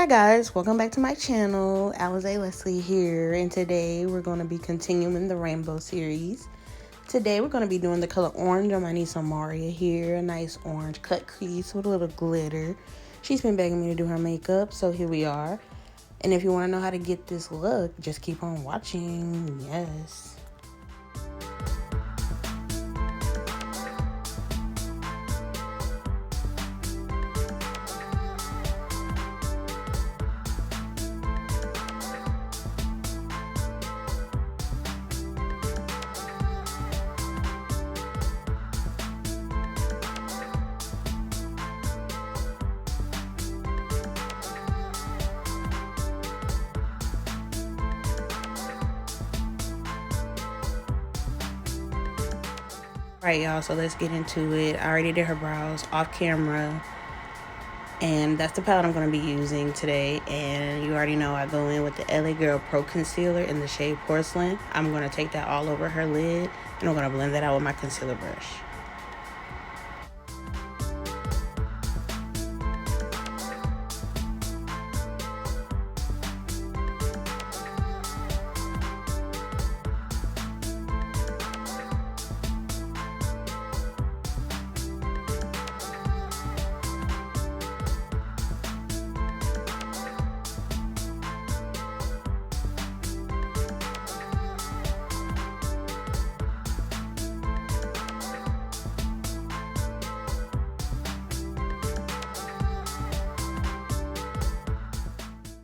Hi guys, welcome back to my channel. Alezaa Leslie here, and today we're going to be continuing the rainbow series. Today we're going to be doing the color orange on my niece Amaria here, a nice orange cut crease with a little glitter. She's been begging me to do her makeup, so here we are. And if you want to know how to get this look, just keep on watching. Yes. Alright y'all, so let's get into it. I already did her brows off camera, and that's the palette I'm going to be using today. And you already know I go in with the LA Girl Pro Concealer in the shade Porcelain. I'm going to take that all over her lid, and I'm going to blend that out with my concealer brush.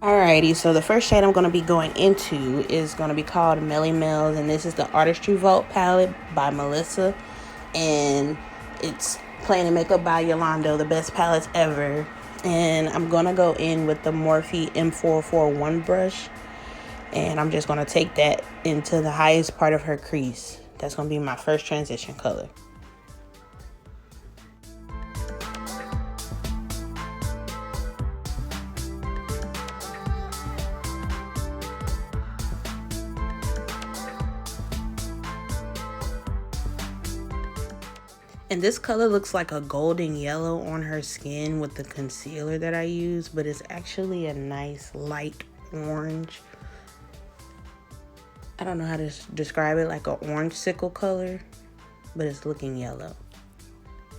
Alrighty, so the first shade I'm going to be going into is going to be called Melly Mel's, and this is the Artistry Vault palette by Melissa, and it's Playing and Makeup by Yolando, the best palettes ever. And I'm going to go in with the Morphe M441 brush, and I'm just going to take that into the highest part of her crease. That's going to be my first transition color. And this color looks like a golden yellow on her skin with the concealer that I use, but it's actually a nice light orange. I don't know how to describe it, like an orange sickle color, but it's looking yellow.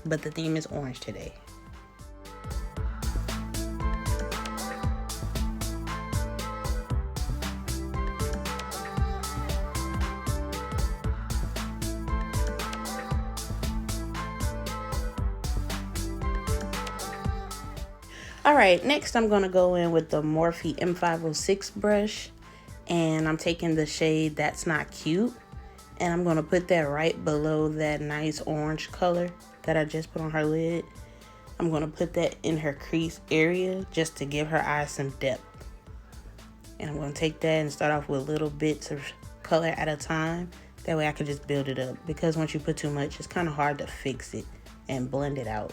But the theme is orange today. Alright, next I'm going to go in with the Morphe M506 brush, and I'm taking the shade That's Not Cute, and I'm going to put that right below that nice orange color that I just put on her lid. I'm going to put that in her crease area just to give her eyes some depth. And I'm going to take that and start off with little bits of color at a time. That way I can just build it up, because once you put too much, it's kind of hard to fix it and blend it out.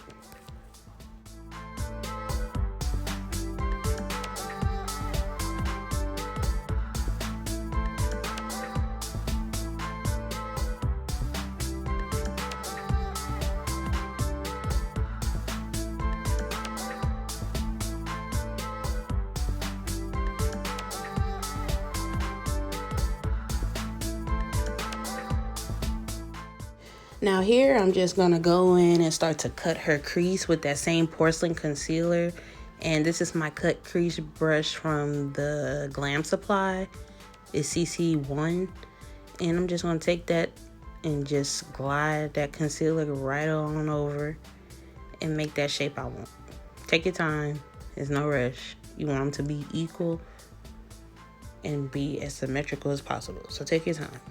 Now here, I'm just going to go in and start to cut her crease with that same Porcelain concealer. And this is my cut crease brush from the Glam Supply. It's CC1. And I'm just going to take that and just glide that concealer right on over and make that shape I want. Take your time. There's no rush. You want them to be equal and be as symmetrical as possible. So take your time.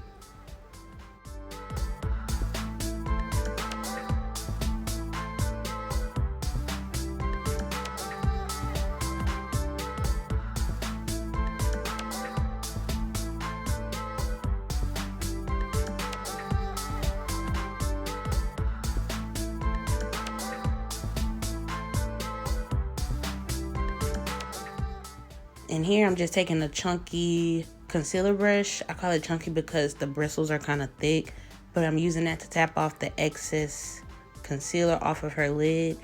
And here I'm just taking a chunky concealer brush. I call it chunky because the bristles are kind of thick, but I'm using that to tap off the excess concealer off of her lid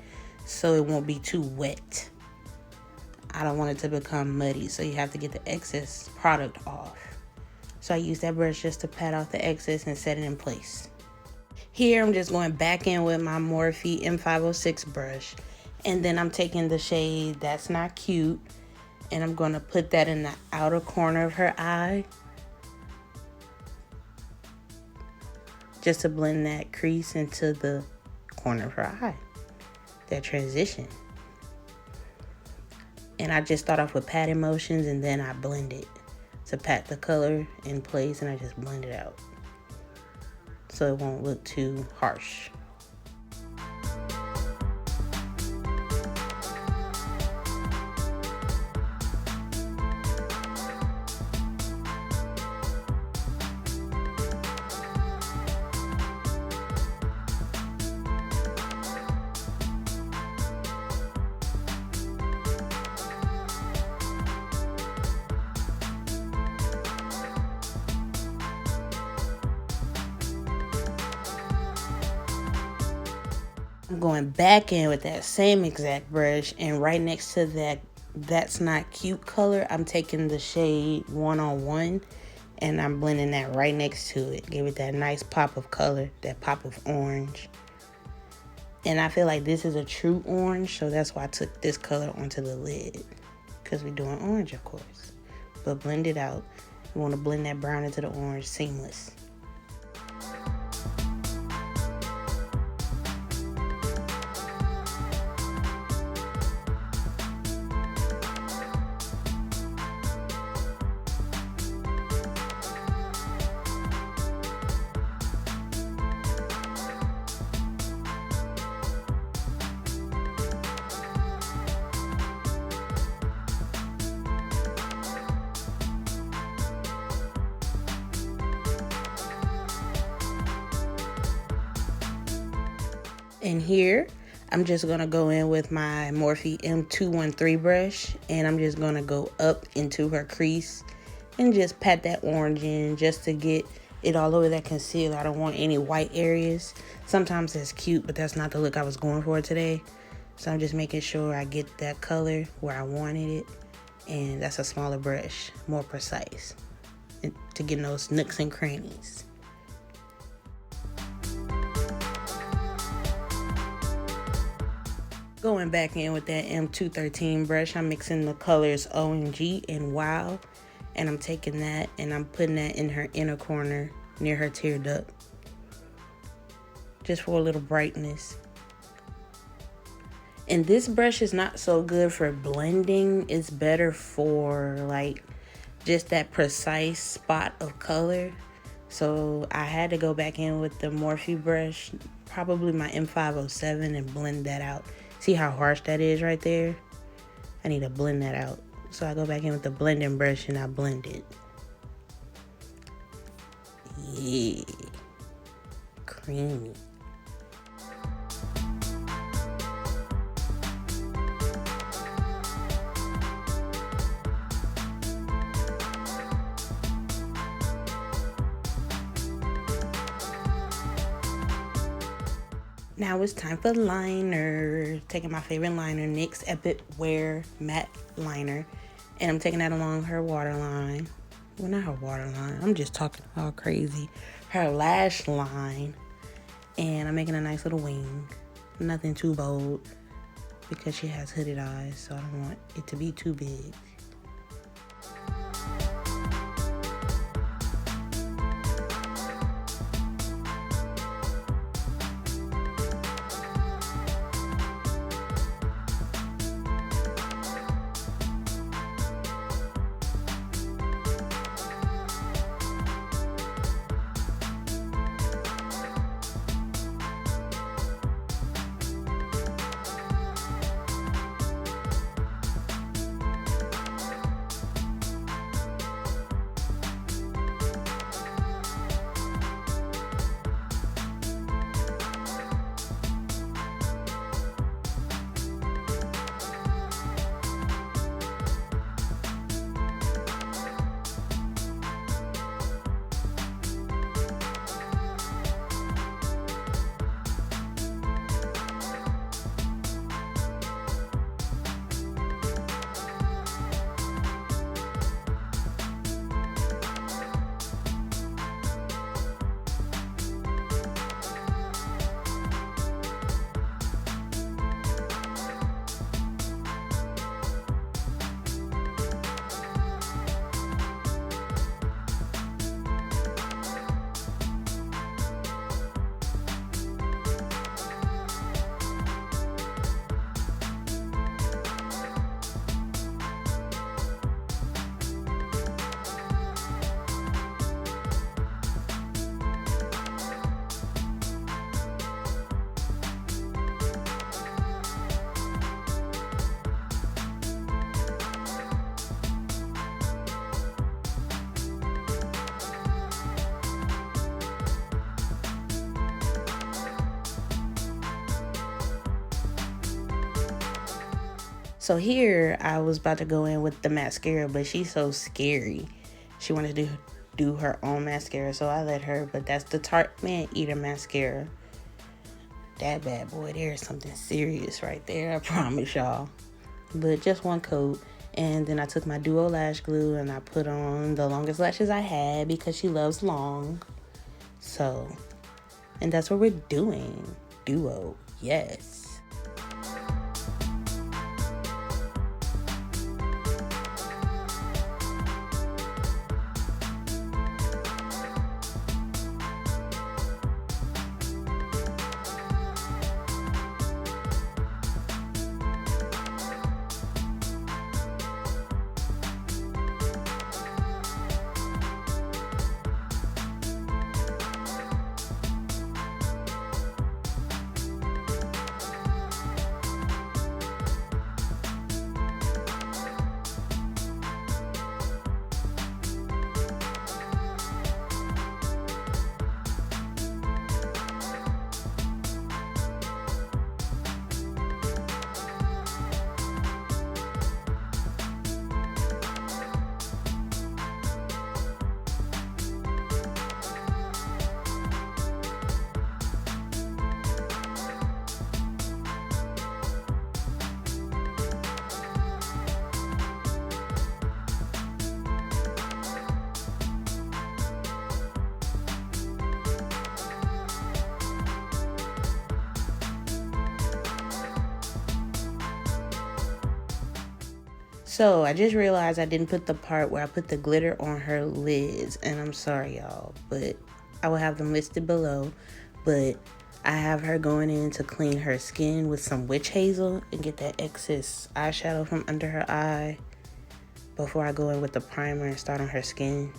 so it won't be too wet. I don't want it to become muddy, so you have to get the excess product off. So I use that brush just to pat off the excess and set it in place. Here I'm just going back in with my Morphe M506 brush, and then I'm taking the shade That's Not Cute, and I'm going to put that in the outer corner of her eye, just to blend that crease into the corner of her eye, that transition. And I just start off with patting motions, and then I blend it to pat the color in place, and I just blend it out so it won't look too harsh. I'm going back in with that same exact brush, and right next to that That's Not Cute color, I'm taking the shade 101 and I'm blending that right next to it. Give it that nice pop of color, that pop of orange. And I feel like this is a true orange, so that's why I took this color onto the lid, because we're doing orange, of course. But blend it out. You want to blend that brown into the orange seamless. And here, I'm just going to go in with my Morphe M213 brush, and I'm just going to go up into her crease and just pat that orange in just to get it all over that concealer. I don't want any white areas. Sometimes that's cute, but that's not the look I was going for today. So I'm just making sure I get that color where I wanted it, and that's a smaller brush, more precise, to get in those nooks and crannies. Going back in with that M213 brush, I'm mixing the colors OMG and Wow, and I'm taking that and I'm putting that in her inner corner near her tear duct, just for a little brightness. And this brush is not so good for blending. It's better for like just that precise spot of color. So I had to go back in with the Morphe brush, probably my M507, and blend that out. See how harsh that is right there? I need to blend that out. So I go back in with the blending brush and I blend it. Yeah. Creamy. Now it's time for liner. Taking my favorite liner, NYX Epic Wear Matte Liner. And I'm taking that along her waterline. Well, not her waterline. I'm just talking all crazy. Her lash line. And I'm making a nice little wing. Nothing too bold, because she has hooded eyes, so I don't want it to be too big. So here I was about to go in with the mascara, but she's so scary. She wanted to do her own mascara, so I let her. But that's the Tarte Maneater mascara. That bad boy, there's something serious right there, I promise y'all. But just one coat. And then I took my Duo lash glue and I put on the longest lashes I had because she loves long. So, and that's what we're doing. Duo, yes. So I just realized I didn't put the part where I put the glitter on her lids, and I'm sorry y'all, but I will have them listed below. But I have her going in to clean her skin with some witch hazel and get that excess eyeshadow from under her eye before I go in with the primer and start on her skin.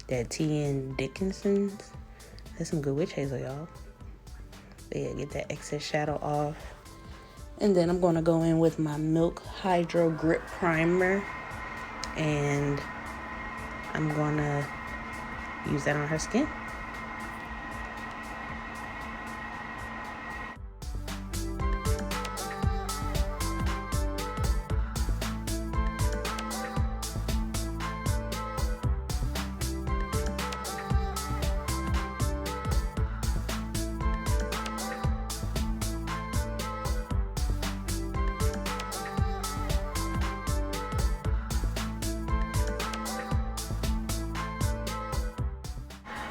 That T.N. Dickinson's, that's some good witch hazel, y'all. But yeah, get that excess shadow off. And then I'm going to go in with my Milk Hydro Grip Primer. And I'm going to use that on her skin.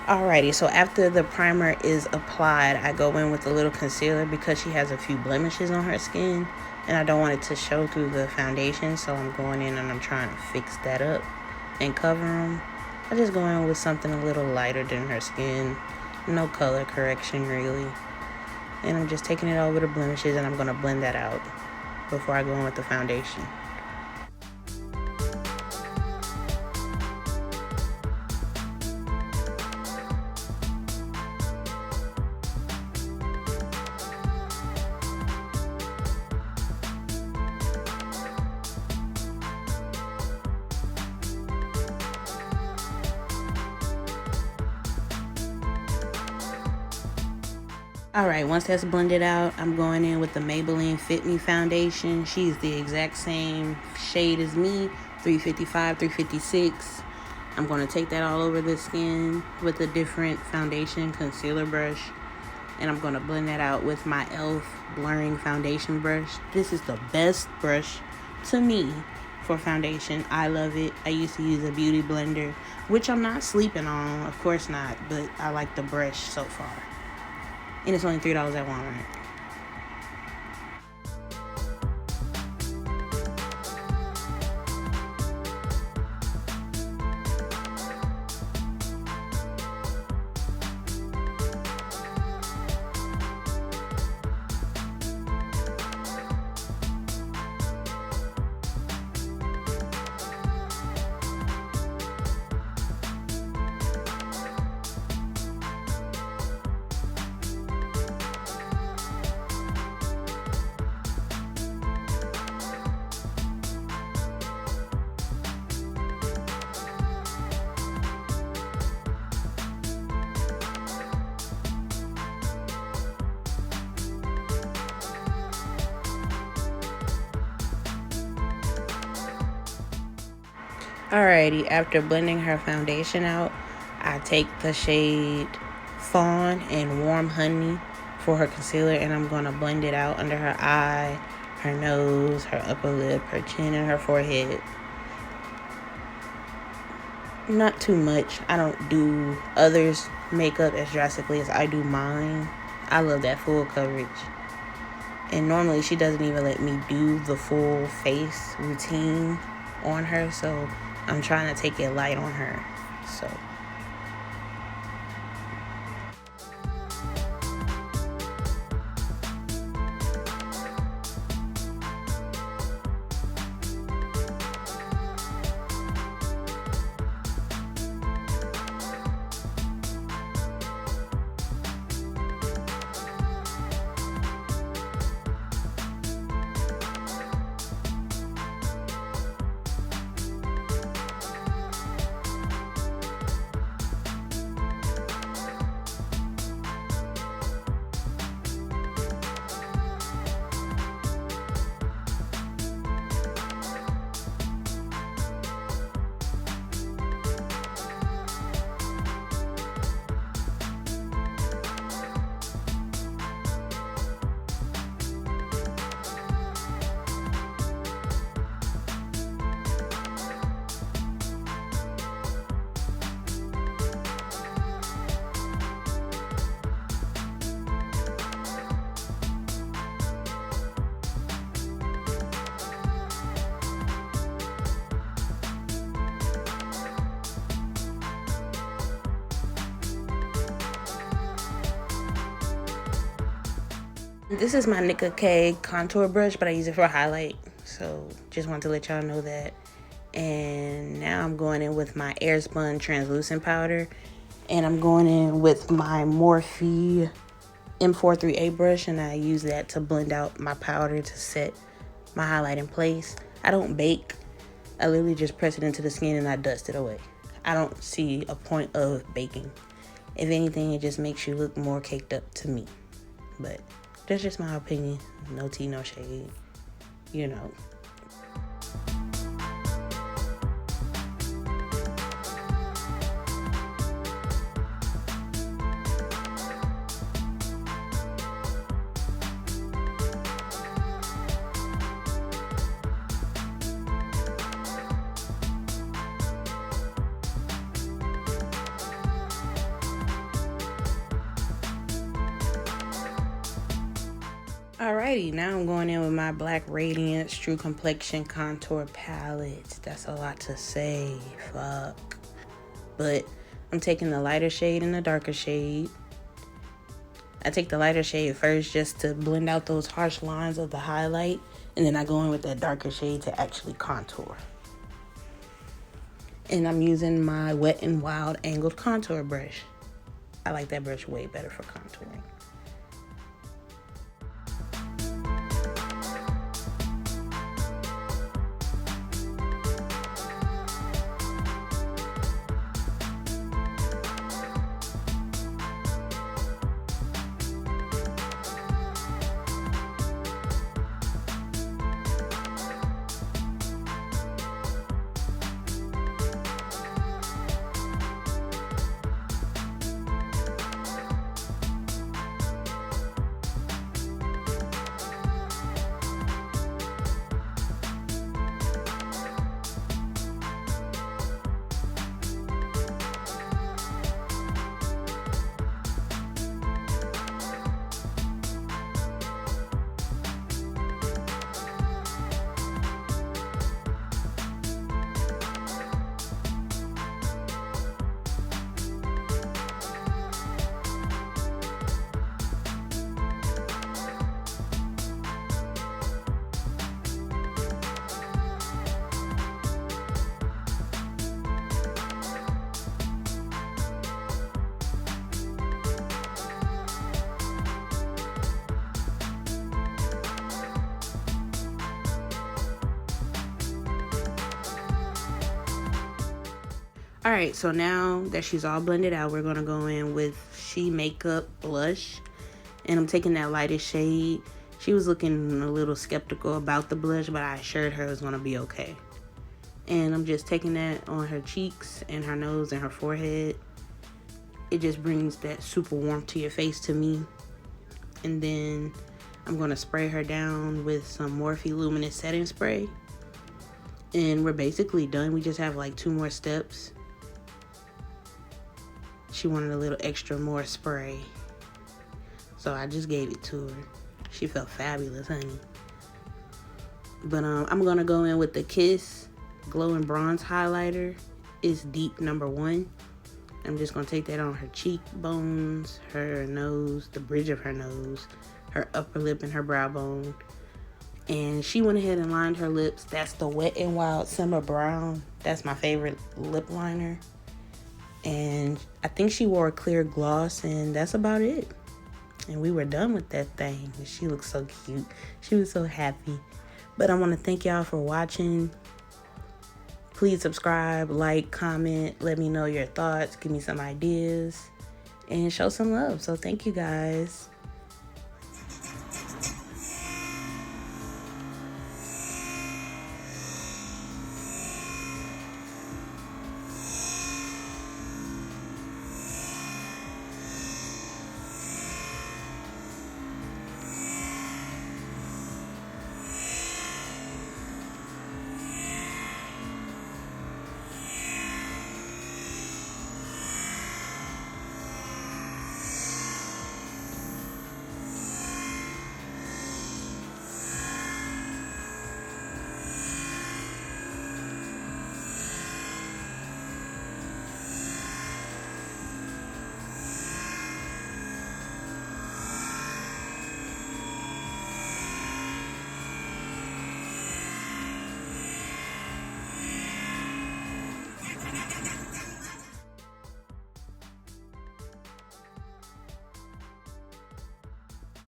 Alrighty, so after the primer is applied, I go in with a little concealer because she has a few blemishes on her skin and I don't want it to show through the foundation, so I'm going in and I'm trying to fix that up and cover them. I just go in with something a little lighter than her skin, no color correction really, and I'm just taking it over the blemishes and I'm going to blend that out before I go in with the foundation. Alright, once that's blended out, I'm going in with the Maybelline Fit Me foundation. She's the exact same shade as me, 355, 356. I'm going to take that all over the skin with a different foundation concealer brush. And I'm going to blend that out with my e.l.f. blurring foundation brush. This is the best brush to me for foundation. I love it. I used to use a beauty blender, which I'm not sleeping on, of course not, but I like the brush so far. And it's only $3 at Walmart. Alrighty, after blending her foundation out, I take the shade Fawn and Warm Honey for her concealer, and I'm going to blend it out under her eye, her nose, her upper lip, her chin, and her forehead. Not too much. I don't do others' makeup as drastically as I do mine. I love that full coverage. And normally she doesn't even let me do the full face routine on her, so I'm trying to take it light on her. So this is my Nicka K contour brush, but I use it for a highlight. So just wanted to let y'all know that. And now I'm going in with my Airspun translucent powder. And I'm going in with my Morphe M43A brush, and I use that to blend out my powder to set my highlight in place. I don't bake. I literally just press it into the skin and I dust it away. I don't see a point of baking. If anything, it just makes you look more caked up to me. But that's just my opinion. No tea, no shade. You know. Alrighty, now I'm going in with my black Radiance True Complexion Contour Palette. That's a lot to say, fuck. But I'm taking the lighter shade and the darker shade. I take the lighter shade first just to blend out those harsh lines of the highlight. And then I go in with that darker shade to actually contour. And I'm using my Wet n Wild angled contour brush. I like that brush way better for contouring. Alright, so now that she's all blended out, we're going to go in with She Makeup Blush. And I'm taking that lightest shade. She was looking a little skeptical about the blush, but I assured her it was going to be okay. And I'm just taking that on her cheeks and her nose and her forehead. It just brings that super warmth to your face to me. And then I'm going to spray her down with some Morphe Luminous Setting Spray. And we're basically done. We just have like 2 more steps. She wanted a little extra more spray, so I just gave it to her. She felt fabulous, honey. But I'm going to go in with the Kiss Glow and Bronze Highlighter. It's Deep #1. I'm just going to take that on her cheekbones, her nose, the bridge of her nose, her upper lip, and her brow bone. And she went ahead and lined her lips. That's the Wet n Wild Simma Brown. That's my favorite lip liner. And I think she wore a clear gloss, and that's about it. And we were done with that thing. She looked so cute. She was so happy. But I want to thank y'all for watching. Please subscribe, like, comment, let me know your thoughts, give me some ideas, and show some love. So thank you guys.